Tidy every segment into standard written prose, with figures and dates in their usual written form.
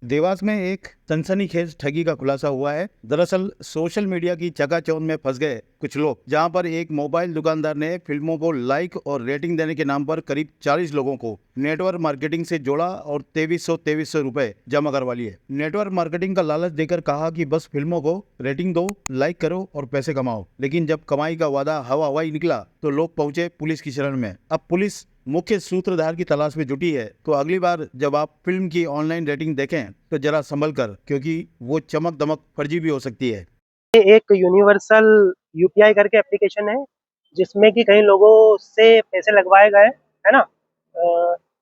देवास में एक सनसनीखेज ठगी का खुलासा हुआ है। दरअसल सोशल मीडिया की चकाचौंध में फंस गए कुछ लोग, जहां पर एक मोबाइल दुकानदार ने फिल्मों को लाइक और रेटिंग देने के नाम पर करीब 40 लोगों को नेटवर्क मार्केटिंग से जोड़ा और 2300 रुपए जमा करवा लिए। नेटवर्क मार्केटिंग का लालच देकर कहा कि बस फिल्मों को रेटिंग दो, लाइक करो और पैसे कमाओ। लेकिन जब कमाई का वादा हवा हवाई निकला तो लोग पहुंचे पुलिस की शरण में। अब पुलिस मुख्य सूत्रधार की तलाश में जुटी है। तो अगली बार जब आप फिल्म की ऑनलाइन रेटिंग देखें तो जरा संभल कर, क्योंकि वो चमक दमक फर्जी भी हो सकती है। ये एक यूनिवर्सल यूपीआई करके एप्लीकेशन है जिसमें कि कई लोगों से पैसे लगवाए गए, है ना।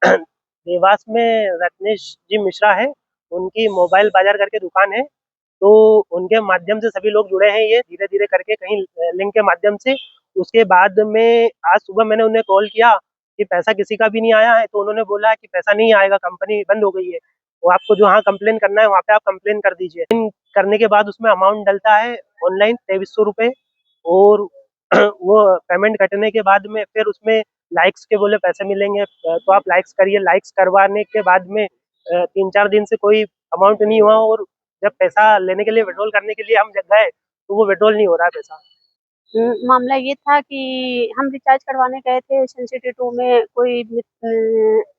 देवास में रत्नेश जी मिश्रा है, उनकी मोबाइल बाजार करके दुकान है। तो उनके माध्यम से सभी लोग जुड़े हैं, ये धीरे धीरे करके कहीं लिंक के माध्यम से। उसके बाद में आज सुबह मैंने उन्हें कॉल किया कि पैसा किसी का भी नहीं आया है, तो उन्होंने बोला कि पैसा नहीं आएगा, कंपनी बंद हो गई है, वो आपको जहाँ कंप्लेन करना है वहाँ पे आप कंप्लेन कर दीजिए। करने के बाद उसमें अमाउंट डलता है ऑनलाइन 2300 रुपये। और वो पेमेंट कटने के बाद में फिर उसमें लाइक्स के बोले पैसे मिलेंगे, तो आप लाइक्स करिए। लाइक्स करवाने के बाद में 3-4 दिन से कोई अमाउंट नहीं हुआ, और जब पैसा लेने के लिए विड्रॉल करने के लिए हम गए तो वो विड्रॉल नहीं हो रहा है पैसा। मामला ये था कि हम रिचार्ज करवाने गए थे सन सिटी 2 में, कोई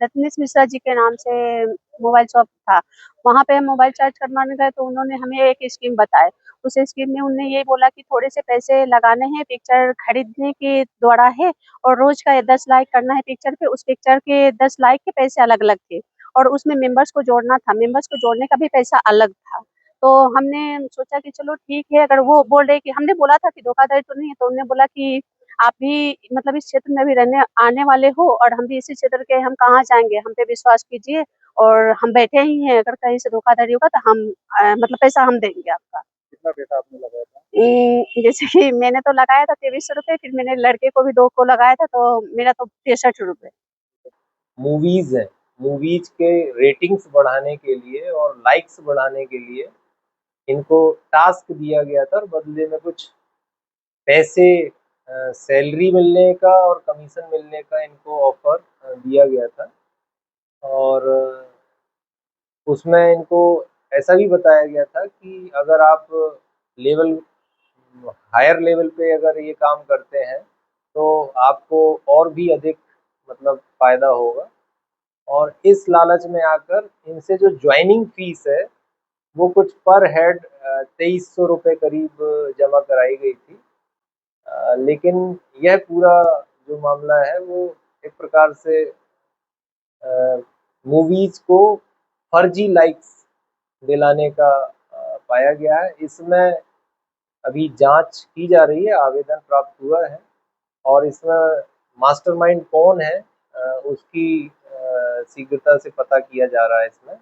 रत्नेश मिश्रा जी के नाम से मोबाइल शॉप था। वहाँ पे हम मोबाइल चार्ज करवाने गए तो उन्होंने हमें एक स्कीम बताई। उस स्कीम में उन्होंने ये बोला कि थोड़े से पैसे लगाने हैं, पिक्चर खरीदने के द्वारा है, और रोज का 10 लाइक करना है पिक्चर पे। उस पिक्चर के 10 लाइक के पैसे अलग-अलग थे, और उसमें मेंबर्स को जोड़ना था, मेंबर्स को जोड़ने का भी पैसा अलग था। तो हमने सोचा कि चलो ठीक है, अगर वो बोल रहे कि हमने बोला था कि धोखाधड़ी तो नहीं है, तो उन्होंने बोला कि आप भी मतलब इस क्षेत्र में भी रहने आने वाले हो, और हम भी इसी क्षेत्र के, हम कहाँ जाएँगे, हम पे विश्वास कीजिए, और हम बैठे ही हैं, अगर कहीं से धोखाधड़ी होगा तो हम मतलब पैसा हम देंगे आपका। कितना पैसा आपने लगाया था? जैसे कि मैंने तो लगाया था 2300 रुपए, फिर मैंने लड़के को भी 2 को लगाया था, तो मेरा तो 63 रुपए। मूवीज हैं, मूवीज के रेटिंग्स बढ़ाने के लिए और लाइक्स बढ़ाने के लिए इनको टास्क दिया गया था, और बदले में कुछ पैसे, सैलरी मिलने का और कमीशन मिलने का इनको ऑफर दिया गया था। और उसमें इनको ऐसा भी बताया गया था कि अगर आप लेवल हायर लेवल पे अगर ये काम करते हैं तो आपको और भी अधिक मतलब फ़ायदा होगा। और इस लालच में आकर इनसे जो ज्वाइनिंग फीस है वो कुछ पर हेड 2300 रुपये करीब जमा कराई गई थी। लेकिन यह पूरा जो मामला है वो एक प्रकार से मूवीज़ को फर्जी लाइक्स दिलाने का पाया गया है। इसमें अभी जांच की जा रही है, आवेदन प्राप्त हुआ है, और इसमें मास्टरमाइंड कौन है उसकी शीघ्रता से पता किया जा रहा है इसमें।